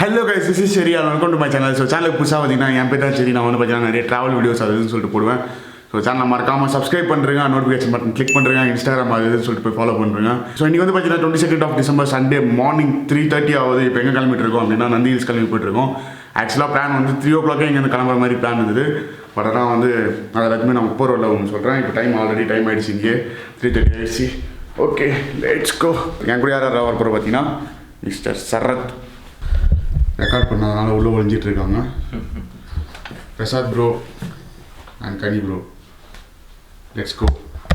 Hello guys, this is Sherry and welcome to my channel. So channel புதுசாக பார்த்தீங்கன்னா என் பேர் தான் சரி. நான் வந்து பார்த்தீங்கன்னா நிறைய ட்ராவல் வீடியோஸ் அதுன்னு சொல்லிட்டு போடுவேன். ஸோ சேனல் மறக்காமல் சப்ஸ்கிரைப் பண்ணுறேங்க, நோட்டிஃபிகேஷன் பட்டன் கிளிக் பண்ணுறேங்க, இன்ஸ்டாகிராம் அதுன்னு சொல்லிட்டு போய் ஃபாலோ பண்ணுறேங்க. ஸோ இன்றைக்கி வந்து பார்த்தீங்கன்னா 22 of December சண்டே மார்னிங் 3:30 ஆகுது. இப்போ எங்கே கிளம்பிட்டு இருக்கோம் அப்படின்னா நந்தி ஹில்ஸ் கிளம்பி போயிட்டுருக்கோம். ஆக்சுவலாக பிளான் வந்து 3 o'clock இங்கேருந்து கிளம்புற மாதிரி பிளான் இருந்தது. பட் ஆனால் வந்து அது எல்லாத்துக்குமே நான் போகிற வரல ஒன்று சொல்கிறேன். இப்போ டைம் ஆயிடுச்சு இங்கே 3:30 ஆயிடுச்சு. Okay let's go. என் கூட யார் வர போகிற பார்த்தீங்கன்னா மிஸ்டர் சரத் ரெக்கார்ட் பண்ணதுனால உள்ளே ஒழிஞ்சிட்டு இருக்காங்க. Prasad bro and Kani bro. Let's go.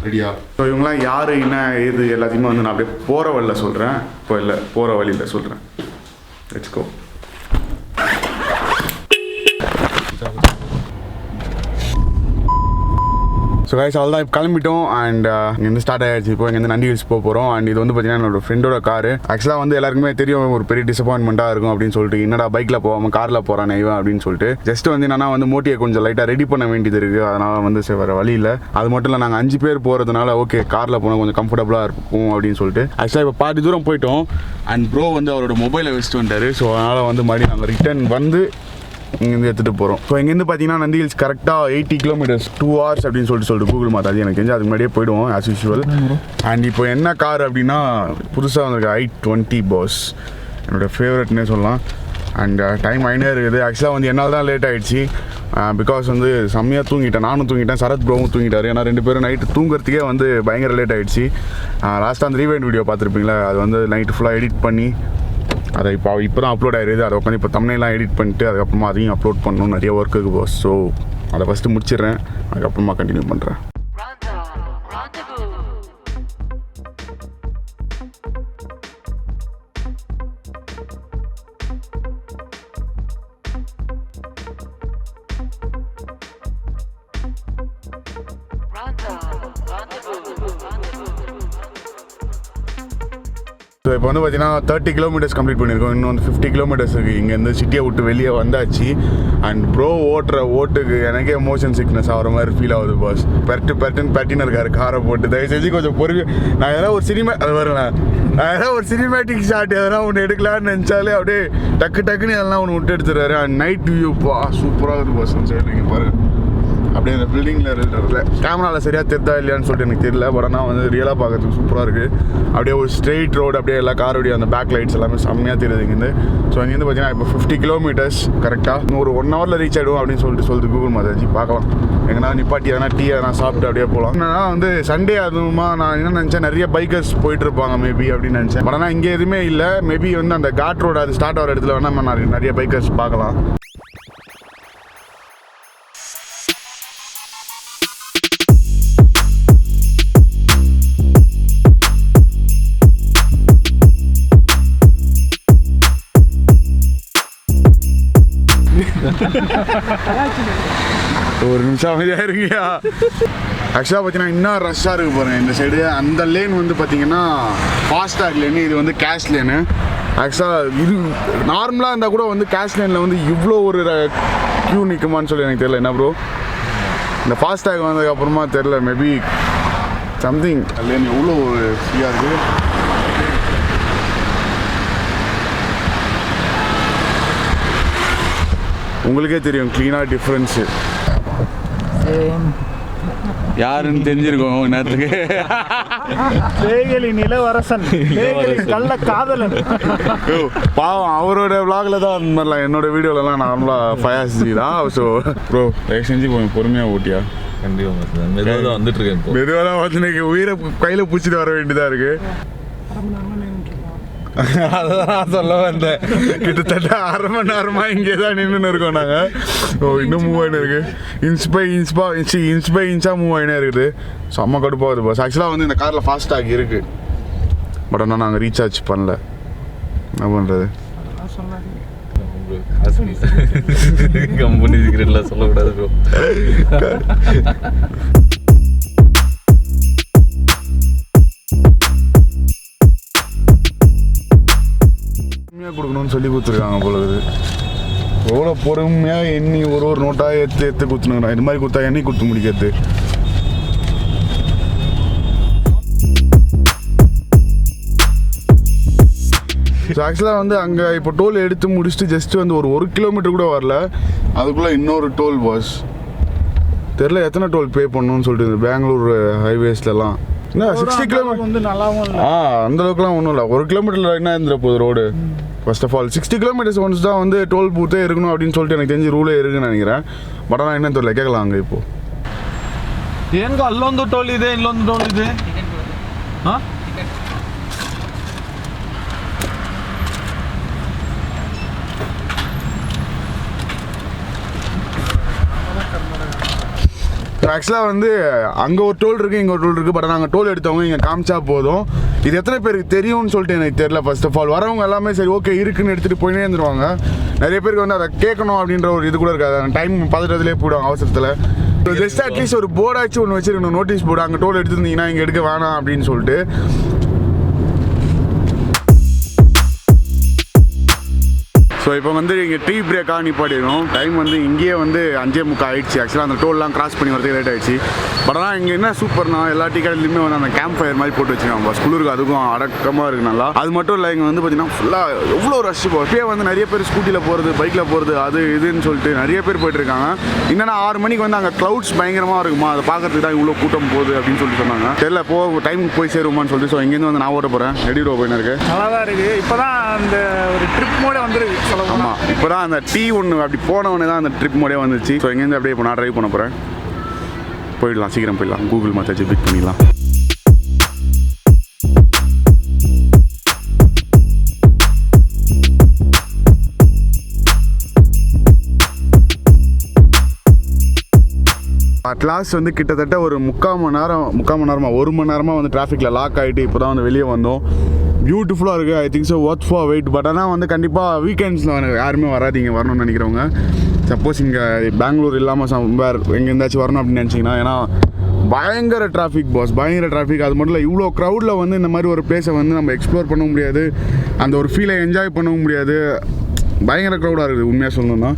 ரெடியா? ஸோ இவங்களாம் யார் என்ன இது எல்லாத்தையுமே வந்து நான் அப்படியே போகிற வழியில் சொல்கிறேன். இப்போ இல்லை, போகிற வழியில் சொல்கிறேன். Let's go. ஸோ கைஸ் அவ்வளோதான் இப்போ கிளம்பிட்டோம். அண்ட் இங்கேருந்து ஸ்டார்ட் ஆகிடுச்சு. இப்போ இங்கேருந்து நந்தி ஹில்ஸ் போகிறோம். அண்ட் இது வந்து பார்த்தீங்கன்னா என்னோட ஃப்ரெண்டோட காரு. ஆக்சுவலாக வந்து எல்லாருக்குமே தெரியும் ஒரு பெரிய டிசப்பாயின்மெண்ட்டாக இருக்கும் அப்படின்னு சொல்லிட்டு, என்னடா பைக்கில் போகாமல் காரில் போகிறானே இவன் அப்படின்னு சொல்லிட்டு. ஜஸ்ட் வந்து என்னன்னா வந்து மோட்டியை கொஞ்சம் லைட்டாக ரெடி பண்ண வேண்டியது இருக்குது. அதனால் வந்து சரி வேறு வழி இல்லை. அது மட்டும் இல்லை, நாங்கள் 5 பேர் போகிறதுனால ஓகே காரில் போனால் கொஞ்சம் கம்ஃபர்டபுளாக இருக்கும் அப்படின்னு சொல்லிட்டு. ஆக்சுவலாக இப்போ பாதி தூரம் போயிட்டோம். அண்ட் ப்ரோ வந்து அவரோட மொபைலை வச்சுட்டு வந்துட்டார். ஸோ அதனால் வந்து மறுபடியும் நாங்கள் ரிட்டர்ன் வந்து இங்கேருந்து எடுத்துகிட்டு போகிறோம். ஸோ இங்கேருந்து பார்த்தீங்கன்னா நந்தி ஹில்ஸ் கரெக்டாக 80 kilometers 2 hours அப்படின்னு சொல்லிட்டு கூகுள் மேப் அது எனக்கு தெரிஞ்சு அதுக்கு முன்னாடியே போயிடுவோம் ஆஸ் யூஷுவல். அண்ட் இப்போ என்ன கார் அப்படின்னா புதுசாக வந்திருக்கு i20 பாஸ். என்னோடய ஃபேவரட்னே சொல்லலாம். அண்ட் டைம் ஆகினே இருக்குது. ஆக்சுவலாக வந்து என்னால் தான் லேட் ஆகிடுச்சு. பிகாஸ் வந்து செம்மையாக தூங்கிட்டேன், நானும் தூங்கிட்டேன், சரத் ப்ரோவும் தூங்கிட்டார். ஏன்னா 2 பேரும் நைட்டு தூங்குறதுக்கே வந்து பயங்கர லேட் ஆகிடுச்சு. லாஸ்ட்டாக அந்த ரீவைண்ட் வீடியோ பார்த்துருப்பீங்களா, அது வந்து நைட்டு ஃபுல்லாக எடிட் பண்ணி அதை இப்போ தான் அப்லோட் ஆகிடுது. அதை உட்காந்து இப்போ தம்ப்நெயில்லாம் எடிட் பண்ணிட்டு அதுக்கப்புறமா அதையும் அப்லோட் பண்ணணும். நிறைய ஒர்க் இருக்குது பாஸ். ஸோ அதை ஃபஸ்ட்டு முடிச்சிடுறேன், அதுக்கப்புறமா கண்டினியூ பண்ணுறேன். ஸோ இப்போ வந்து பார்த்தீங்கன்னா 30 kilometers கம்ப்ளீட் பண்ணியிருக்கோம். இன்னும் வந்து 50 kilometers இருக்குது. இங்கேருந்து சிட்டியை விட்டு வெளியே வந்தாச்சு. அண்ட் ப்ரோ ஓட்டுற ஓட்டுக்கு எனக்கே மோஷன் சிக்னஸ் ஆகிற மாதிரி ஃபீல் ஆகுது பாஸ். பெட்டின்னு இருக்காரு காரை போட்டு. தயவு செஞ்சு கொஞ்சம் பொறுமையாக நான் எதனா ஒரு ஒரு சினிமேட்டிக் ஷாட் எதனா ஒன்று எடுக்கலான்னு நினச்சாலே அப்படியே டக்குன்னு எதெல்லாம் ஒன்று விட்டு எடுத்துறாரு. அண்ட் நைட் வியூ சூப்பராக இருக்குது பாஸ். சரி நீங்கள் பாருங்கள், அப்படியே அந்த பில்டிங்கில் இருக்கிறதுல கேமராவில் சரியாக தெரிதா இல்லையான்னு சொல்லிட்டு எனக்கு தெரியல. பட் ஆனால் வந்து ரியலாக பார்க்கறதுக்கு சூப்பராக இருக்குது. அப்படியே ஒரு ஸ்ட்ரெயிட் ரோடு, அப்படியே எல்லா காரோடைய அந்த பேக் லைட்ஸ் எல்லாமே செம்மையாக தெரியுது இங்கேருந்து. ஸோ இங்கேருந்து பார்த்தீங்கன்னா இப்போ 50 kilometers கரெக்டாக இன்னும் ஒரு 1 hourல ரீச் ஆகிடும் அப்படின்னு சொல்லிட்டு கூகுள் மாதாஜி. பார்க்கலாம் எங்கன்னா நிப்பாட்டி எதனா டீ எதனா சாப்பிட்டு அப்படியே போகலாம். என்னன்னா வந்து சண்டே அதுவுமா நான் என்ன நினச்சேன், நிறைய பைக்கர்ஸ் போயிட்டு இருப்பாங்க மேபி அப்படின்னு நினச்சேன். பட் ஆனால் இங்கே எதுவுமே இல்லை. மேபி வந்து அந்த காட் ரோடு அது ஸ்டார்ட் ஆகிற இடத்துல வேணால் நம்ம நிறைய பைக்கர்ஸ் பார்க்கலாம். ஒரு நிமிஷம் அமைதியாக இருக்குயா. ஆக்சுவலாக பார்த்தீங்கன்னா இன்னும் ரஷ்ஷாக இருக்குது பாருங்கள் இந்த சைடு. அந்த லேன் வந்து பார்த்தீங்கன்னா ஃபாஸ்டாக் லேனு, இது வந்து கேஷ் லேனு. ஆக்சுவலாக இது நார்மலாக இருந்தால் கூட வந்து கேஷ் லேனில் வந்து இவ்வளோ ஒரு க்யூ நிற்குமான்னு சொல்லி எனக்கு தெரியல. என்ன ப்ரோ இந்த ஃபாஸ்டாக் வந்ததுக்கப்புறமா தெரில, மேபி சம்திங் லேன் எவ்வளோ ஒரு ஃப்ரீயாக இருக்குது. உங்களுக்கே தெரியும் க்ளீனாக டிஃப்ரென்ஸு. யாருன்னு தெரிஞ்சிருக்கோம் நேரத்துக்கு. இளவரசன் கள்ள காதலன். பாவம் அவரோட விளாகில் தான் அந்த மாதிரிலாம். என்னோட வீடியோலலாம் நார்மலாக 5 தான். ஸோ ப்ரோ தயவு செஞ்சு கொஞ்சம் பொறுமையாக ஓட்டியா. கண்டிப்பாக மெதுவாக தான் வந்துட்டு இருக்கேன். மெதுவாக தான் வந்து இன்னைக்கு உயிரை கையில் பிடிச்சிட்டு வர வேண்டியதாக இருக்குது. அதான் நான் சொல்ல வந்தேன். கிட்டத்தட்ட 1/2 மணி நேரமாக இங்கே தான் நின்றுன்னு இருக்கோம் நாங்கள். இன்னும் மூவ் ஆகினு இருக்குது. இன்ச் பை இன்ச்சாக மூவ் ஆகினே இருக்குது. செம்ம கடுப்பாகுது பஸ். ஆக்சுவலாக வந்து இந்த காரில் ஃபாஸ்டாக் இருக்குது. பட் ஆனால் நாங்கள் ரீசார்ஜ் பண்ணல. என்ன பண்ணுறது? கம்பெனி சீக்ரெட்லாம் சொல்லக்கூடாது ப்ரோ. கொடுக்கணும்னு சொல்லி கொடுத்துருக்காங்க போலது. எவ்வளோ பொறுமையாக எண்ணி ஒரு நோட்டாக எடுத்து குத்துனுங்கிறான். இது மாதிரி கொடுத்தா எண்ணி கொடுத்து முடிக்கிறது. ஸோ ஆக்சுவலாக வந்து அங்கே இப்போ டோல் எடுத்து முடிச்சுட்டு ஜஸ்ட் வந்து ஒரு கிலோமீட்டர் கூட வரல, அதுக்குள்ளே இன்னொரு டோல் பாஸ். தெரில எத்தனை டோல் பே பண்ணணும்னு சொல்லிட்டு பெங்களூர் ஹைவேஸ்லலாம். என்ன 60 கிலோமீட்டர் வந்து நல்லாவும் இல்லை. அந்த அளவுக்குலாம் ஒன்றும் இல்லை. 1 கிலோமீட்டரில் என்ன இருந்துற போகுது road. First of all 60 kilometers once தான் வந்து டோல் பூத்தே இருக்கணும் அப்படின்னு சொல்லிட்டு எனக்கு தெரிஞ்சு ரூலே இருக்குன்னு நினைக்கிறேன். பட் ஆனால் என்னன்னு தெரியல, கேட்கலாம் அங்கே இப்போது. ಏನ್ಗ ಅಲ್ಲೊಂದು ಟೋಲ್ ಇದೆ ಇಲ್ಲೊಂದು ಟೋಲ್ ಇದೆ. ಹಾಂ ஆக்சுவலாக வந்து அங்கே ஒரு டோல் இருக்குது, இங்கே ஒரு டோல் இருக்குது. பட் நாங்கள் டோல் எடுத்தவங்க இங்கே காமிச்சா போதும். இது எத்தனை பேருக்கு தெரியும்னு சொல்லிட்டு எனக்கு தெரியல. ஃபர்ஸ்ட் ஆஃப் ஆல் வரவங்க எல்லாமே சரி ஓகே இருக்குன்னு எடுத்துகிட்டு போயினே இருந்துருவாங்க. நிறைய பேருக்கு வந்து அதை கேட்கணும் அப்படின்ற ஒரு இது கூட இருக்காது. டைம் பதட்டத்துலேயே போயிடுவாங்க அவசரத்தில். ஜஸ்ட் அட்லீஸ்ட் ஒரு போர்டாச்சும் ஒன்று வச்சுருக்கணும், நோட்டீஸ் போர்டு. அங்கே டோல் எடுத்துருந்தீங்கன்னா இங்கே எடுக்க வேணாம் அப்படின்னு சொல்லிட்டு. ஸோ இப்போ வந்து இங்கே டீ பிரேக்காக நிப்பாட்டிடணும். டைம் வந்து இங்கேயே வந்து 5:45 ஆகிடுச்சு. ஆக்சுவலாக அந்த டோல்லாம் கிராஸ் பண்ணி வரதுக்கு லேட் ஆகிடுச்சு. பட் ஆனால் இங்கே என்ன சூப்பர்னா எல்லா டீ கடையிலுமே வந்து அந்த கேம்ப் ஃபயர் மாதிரி போட்டு வச்சுருக்காங்க பஸ். குளிருக்கு அதுக்கும் அடக்கமாக இருக்குது நல்லா. அது மட்டும் இல்லை, இங்கே வந்து பார்த்தீங்கன்னா ஃபுல்லாக எவ்வளோ ரஷ் போகும். இப்போயே வந்து நிறைய பேர் ஸ்கூட்டியில் போகிறது, பைக்கில் போகிறது, அது இதுன்னு சொல்லிட்டு நிறைய பேர் போயிட்டுருக்காங்க. என்னென்னா 6 மணிக்கு வந்து அங்கே க்ளவுட்ஸ் பயங்கரமாக இருக்குமா, அதை பார்க்கறதுக்கு தான் இவ்வளோ கூட்டம் போகுது அப்படின்னு சொல்லிட்டு சொன்னாங்க. தெரியல டைமுக்கு போய் சேருமான்னு சொல்லிட்டு. ஸோ இங்கேருந்து வந்து நான் ஓட்ட போகிறேன். ரெடி ரோ போயின்னு இருக்கு. நல்லா தான் இருக்குது. இப்போ தான் அந்த ஒரு ட்ரிப் மோட வந்துருக்கு. ஆமாம், இப்போ தான் அந்த டீ ஒன்று அப்படி போனவொடனே தான் அந்த ட்ரிப் மோடே வந்துச்சு. ஸோ இங்கேருந்து அப்படியே இப்போ நான் ட்ரைவ் பண்ண போகிறேன். போயிடலாம், சீக்கிரம் போயிடலாம். கூகுள் மேப் வச்சு பிக் பண்ணிடலாம். அட்லாஸ்ட் வந்து கிட்டத்தட்ட ஒரு 1 மணி நேரமாக வந்து டிராஃபிக்கில் லாக் ஆகிட்டு இப்போ தான் வந்து வெளியே வந்தோம். பியூட்டிஃபுல்லாக இருக்குது. I think so worth for wait. But ஆனால் வந்து கண்டிப்பாக வீக்கெண்ட்ஸில் யாருமே வராதிங்க, வரணும்னு நினைக்கிறவங்க. சப்போஸ் இங்கே பெங்களூர் இல்லாமல் வேறு எங்கே இருந்தாச்சும் வரணும் அப்படின்னு நினச்சிங்கன்னா, ஏன்னா பயங்கர டிராஃபிக் பாஸ், பயங்கர டிராஃபிக். அது மட்டும் இல்லை, இவ்வளோ க்ரௌடில் வந்து இந்த மாதிரி ஒரு பிளேஸை வந்து நம்ம எக்ஸ்ப்ளோர் பண்ண முடியாது, அந்த ஒரு ஃபீலை என்ஜாய் பண்ண முடியாது. பயங்கர க்ரௌடாக இருக்குது உண்மையாக சொல்லணும்னா.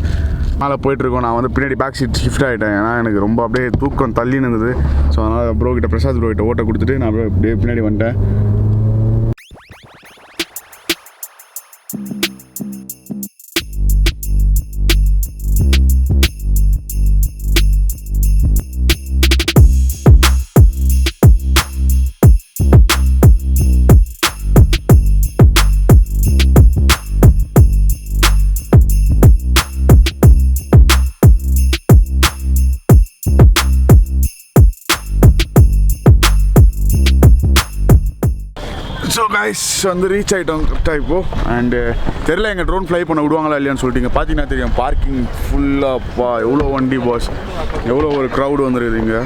மேலே போயிட்டுருக்கோம். நான் வந்து பின்னாடி பேக் சீட் ஷிஃப்ட் ஆகிட்டேன். ஏன்னா எனக்கு ரொம்ப அப்படியே தூக்கம் தள்ளின்னு இருந்தது. ஸோ அதனால் பிரசாத் ப்ரோ கிட்ட ஓட்ட கொடுத்துட்டு நான் அப்படியே பின்னாடி வந்துட்டேன். ஸோ கைஸ் வந்து ரீச் ஆகிட்டோம் கரெக்டாக இப்போது. அண்டு தெரில எங்கள் ட்ரோன் ஃப்ளை பண்ண விடுவாங்களா இல்லையான்னு சொல்லிட்டு. பார்த்தீங்கன்னா தெரியும் பார்க்கிங் ஃபுல்லாகப்பா எவ்வளோ வண்டி பாஸ், எவ்வளோ ஒரு க்ரௌடு வந்துருக்குது இங்கே.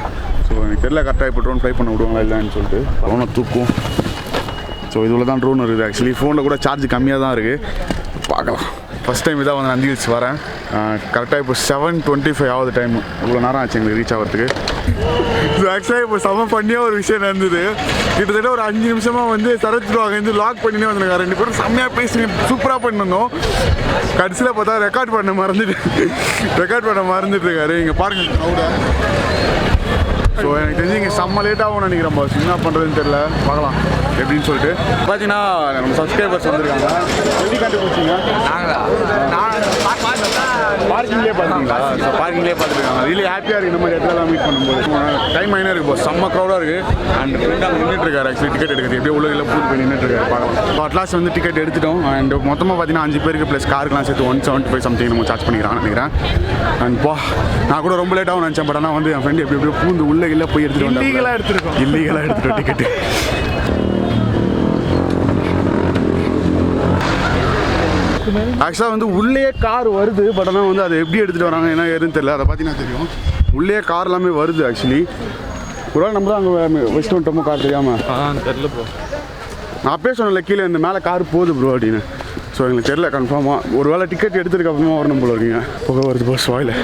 ஸோ எனக்கு தெரில கரெக்டாக இப்போ ட்ரோன் ஃப்ளை பண்ண விடுவாங்களா இல்லையான்னு சொல்லிட்டு. ட்ரோனை தூக்கும். ஸோ இதில் தான் ட்ரோன் இருக்குது. ஆக்சுவலி ஃபோனில் கூட சார்ஜ் கம்மியாக தான் இருக்குது. பார்க்கலாம். ஃபஸ்ட் டைம் இதான் வந்து நந்தி ஹில்ஸ் வரேன். கரெக்டாக இப்போ 7:25 ஆகுது டைமு. இவ்வளோ நேரம் ஆச்சு எங்களுக்கு ரீச் ஆகிறதுக்கு. ஸோ ஆக்சுவலாக இப்போ செம பண்ணியாக ஒரு விஷயம் நடந்தது. கிட்டத்தட்ட ஒரு 5 நிமிஷமாக வந்து சரத்துவாங்க வந்து லாக் பண்ணினே வந்துருக்காங்க. 2 பேரும் செம்மையாக பேசி சூப்பராக பண்ணிருந்தோம். கடைசியில் பார்த்தா ரெக்கார்ட் பண்ண மறந்துட்டு இருக்காரு. இங்கே பாருங்க க்ரௌடை. ஸோ எனக்கு தெரிஞ்சு இங்கே செம்ம லேட்டாகவும் நினைக்கிறேன் பாஸ். என்ன பண்ணுறதுன்னு தெரியல, பார்க்கலாம் எப்படின்னு சொல்லிட்டு. பார்த்தீங்கன்னா நம்ம சப்ஸ்கிரைபர்ஸ் வந்திருக்காங்க. எப்படி கண்டுபிடிச்சிங்க? பார்க்கிங்லேயே பார்த்தீங்களா? ஸோ பார்க்கிங்லேயே பார்த்துருக்காங்க. ரியலி ஹாப்பியாக இருக்குது இந்த மாதிரி இடத்துலலாம் மீட் பண்ணும்போது. டைம் ஆகினே இருக்குது பாஸ், செம்ம க்ரௌடாக இருக்குது. அண்ட் ஃப்ரெண்ட் அங்கே நின்றுட்டுருக்காரு. ஆக்சுவலி டிக்கெட் எடுக்கிறது எப்படியோ உள்ள பூத்து போய் நின்றுட்டுருக்காரு. பார்க்கலாம். ஸோ அட்லாஸ்ட் வந்து டிக்கெட் எடுத்துட்டோம். அண்ட் மொத்தமாக பார்த்தீங்கன்னா 5 பேருக்கு ப்ளஸ் காருக்குலாம் சேர்த்து 175 சம்திங் நம்ம சார்ஜ் பண்ணிக்கிறான்னு நினைக்கிறேன். அண்ட் நான் கூட ரொம்ப லேட்டாகவும் நினச்சேன். பட் ஆனால் வந்து என் ஃப்ரெண்ட் எப்படியோ பூந்து உள்ளே இல்லை போய் எடுத்துகிட்டு வந்தேன். இல்லீகலாக எடுத்துட்டோம் டிக்கெட்டு. ஆக்சுவலாக வந்து உள்ளே கார் வருது. பட் ஆனால் வந்து அதை எப்படி எடுத்துகிட்டு வராங்க என்ன ஏதுன்னு தெரியல. அதை பார்த்தீங்கன்னா தெரியும் உள்ளே கார் எல்லாமே வருது. ஆக்சுவலி ஒரு வேளை நம்ம தான் அங்கே வச்சுட்டு வந்துட்டோமோ கார் தெரியாமல். தெரியல ப்ரோ. நான் அப்பயே சொன்னல கீழே இந்த மேலே கார் போகுது ப்ரோ அப்படின்னு. ஸோ எங்களுக்கு தெரியல கன்ஃபார்மாக. ஒரு வேளை டிக்கெட் எடுத்துருக்கு அப்புறமா வரணும் போல இருக்கீங்க. புகை வருது பஸ் வாயில்.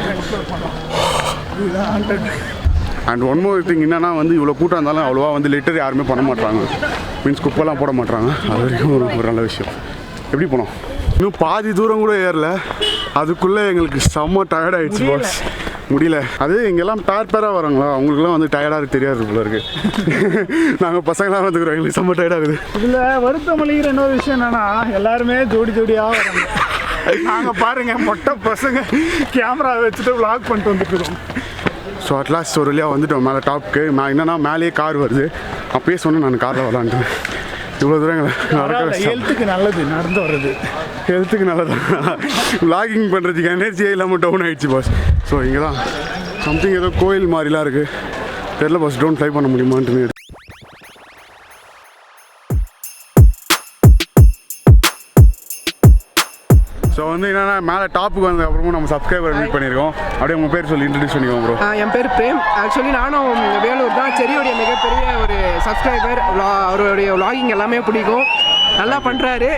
அண்ட் ஒன் மோர் திங் என்னன்னா வந்து இவ்வளோ கூட்டம் இருந்தாலும் அவ்வளோவா வந்து லிட்டர் யாருமே பண்ண மாட்டாங்க. மீன்ஸ் குப்பெல்லாம் போட மாட்டாங்க. அது வரைக்கும் ஒரு நல்ல விஷயம். எப்படி போனோம்? இன்னும் பாதி தூரம் கூட ஏறல, அதுக்குள்ளே எங்களுக்கு செம்ம டயர்ட் ஆகிடுச்சு பாஸ். முடியல. அது இங்கெல்லாம் பேராக வராங்களா, அவங்களுக்குலாம் வந்து டயர்டாக இருக்கு தெரியாது போல இருக்கு. நாங்கள் பசங்களாம் வந்துக்கிறோம், எங்களுக்கு செம்ம டயர்டாக இருக்குது. இதில் வருத்தம் அளிக்கிற இன்னொரு விஷயம் என்னன்னா எல்லாருமே ஜோடி ஜோடியாக வராங்க. நாங்கள் பாருங்க மொட்டை பசங்க கேமரா வச்சுட்டு விளாக் பண்ணிட்டு வந்துட்டுருக்கோம். ஸோ அட்லாஸ்ட் ஒரு வழியாக வந்துட்டோம் மேலே டாப்புக்கு. நான் என்னன்னா மேலேயே கார் வருது, அப்பயே சொன்னேன் நான் காரில் வரலான்ட்டு. இவ்வளோ தூரம் ஹெல்த்துக்கு நல்லது நடந்து வர்றது, ஹெல்த்துக்கு நல்லதான். விளாகிங் பண்ணுறதுக்கு எனர்ஜியே இல்லாமல் டவுன் ஆகிடுச்சு பாஸ். ஸோ இங்கே தான் சம்திங் ஏதோ கோயில் மாதிரிலாம் இருக்குது, தெரில பாஸ். ட்ரோன் ஃப்ளை பண்ண முடியுமான்ட்டு. ஸோ வந்து என்னன்னா மேலே டாப்புக்கு வந்த அப்புறமும் நம்ம சப்ஸ்கிரைபர் மீட் பண்ணியிருக்கோம். அப்படியே உங்கள் பேர் சொல்லி இன்ட்ரடியூஸ் பண்ணிக்கோங்க ப்ரோ. என் பேர் பிரேம். ஆக்சுவலி நானும் வேலூர் தான். செரியோடைய மிகப்பெரிய ஒரு சப்ஸ்கிரைபர். அவருடைய விளாகிங் எல்லாமே பிடிக்கும், நல்லா பண்ணுறாரு.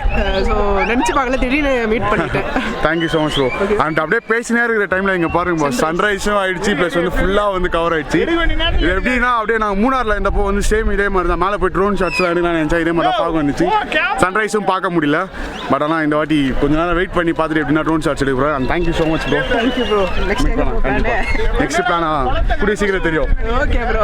ஸோ நினச்சி பார்க்கல, திடீர்னு மீட் பண்ணிட்டேன். Thank you so much bro. And அப்படியே பேசினே இருக்கிற டைமில் இங்கே பாருங்க பாஸ், சன்ரைஸும் ஆயிடுச்சு, ப்ளஸ் வந்து ஃபுல்லாக வந்து கவர் ஆயிடுச்சு. இது எப்படின்னா அப்படியே நாங்கள் மூணாரில் இருந்தப்போ வந்து சேம் இதே மாதிரி தான், மேலே போய் ட்ரோன் ஷாட்ஸ்லாம் எடுக்கலாம் நினச்சா இதே மாதிரி தான் பார்க்க வந்துச்சு. சன்ரைஸும் பார்க்க முடியல, பட் ஆனால் இந்த வாட்டி கொஞ்ச நேரம் வெயிட் பண்ணி பார்த்துட்டு எப்படின்னா ட்ரோன் ஷாட்ஸ் எடுக்கிறோம். And thank you so much bro. Thank you bro. Next பிளானா கூடிய சீக்கிரம் தெரியும். Okay bro.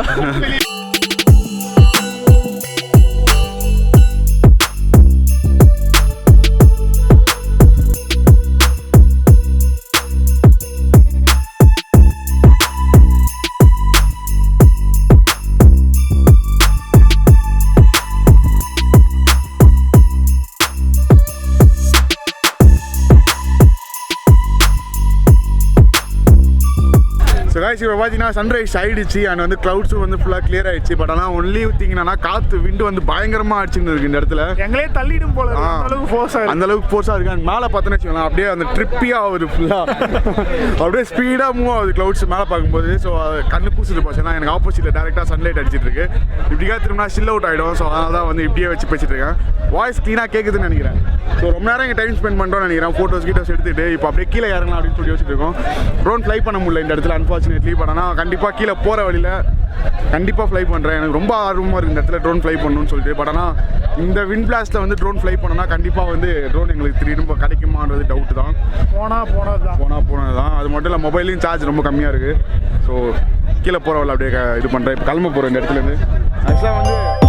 ஸோ காய்ச்சி இப்போ பார்த்தீங்கன்னா சன்ரைஸ் ஆகிடுச்சு, அண்ட் வந்து க்ளவுட்ஸும் வந்து ஃபுல்லாக கிளியர் ஆகிடுச்சு. பட் ஆனால் ஒன்லி திங்கன்னா காற்று விண்டு வந்து பயங்கரமாக ஆச்சுன்னு இருக்குது இந்த இடத்துல. எங்களே தள்ளிடும் போல அந்தளவுக்கு ஃபோர்ஸாக, அந்தளவுக்கு ஃபோர்ஸாக இருக்குது. அண்ட் மேலே பார்த்தோன்னு வச்சுக்கலாம் அப்படியே அந்த ட்ரிப்பியாக ஆகுது ஃபுல்லாக, அப்படியே ஸ்பீடாக மூவ் ஆகுது க்ளவுட்ஸ் மேலே பார்க்கும்போது. ஸோ கண்ணு பூசுது போச்சு. ஏன்னா எனக்கு ஆப்போசிட்டில் டேரெக்டாக சன்லைட் அடிச்சிட்டு இருக்கு. இப்படிக்கா திரும்பினா சில் அவுட் ஆகிடும். ஸோ அதனால தான் வந்து இப்படியே வச்சு பேசிட்டு இருக்கேன். வாய்ஸ் க்ளீனாக கேட்குதுன்னு நினைக்கிறேன். ஸோ ரொம்ப நேரம் இங்கே டைம் ஸ்பெண்ட் பண்ணுறோம்னு நினைக்கிறேன். ஃபோட்டோஸ் எடுத்துகிட்டு இப்போ அப்படியே கீழே இறங்கலாம் அப்படின்னு சொல்லி யோசிச்சுட்டு இருக்கோம். ட்ரோன் ஃப்ளை பண்ண முடியல இந்த இடத்துல அன்ஃபார்ச்சுனேட்லி. பட் ஆனால் கண்டிப்பாக கீழே போகிற வழியில் கண்டிப்பாக ஃப்ளை பண்ணுறேன். எனக்கு ரொம்ப ஆர்வமாக இருக்குது இந்த இடத்துல ட்ரோன் ஃப்ளை பண்ணணும்னு சொல்லிட்டு. பட் ஆனால் இந்த விண்ட் பிளாஸ்ட்டில் வந்து ட்ரோன் ஃப்ளை பண்ணோன்னா கண்டிப்பாக வந்து ட்ரோன் எங்களுக்கு திரும்ப கிடைக்குமான்றது டவுட்டு தான். போனது தான். அது மட்டும் இல்லை, மொபைலையும் சார்ஜ் ரொம்ப கம்மியாக இருக்குது. ஸோ கீழே போகிற வழியில் அப்படியே இது பண்ணுறேன். இப்போ கிளம்ப போகிறேன் இந்த இடத்துலேருந்து. ஆக்சுவலாக வந்து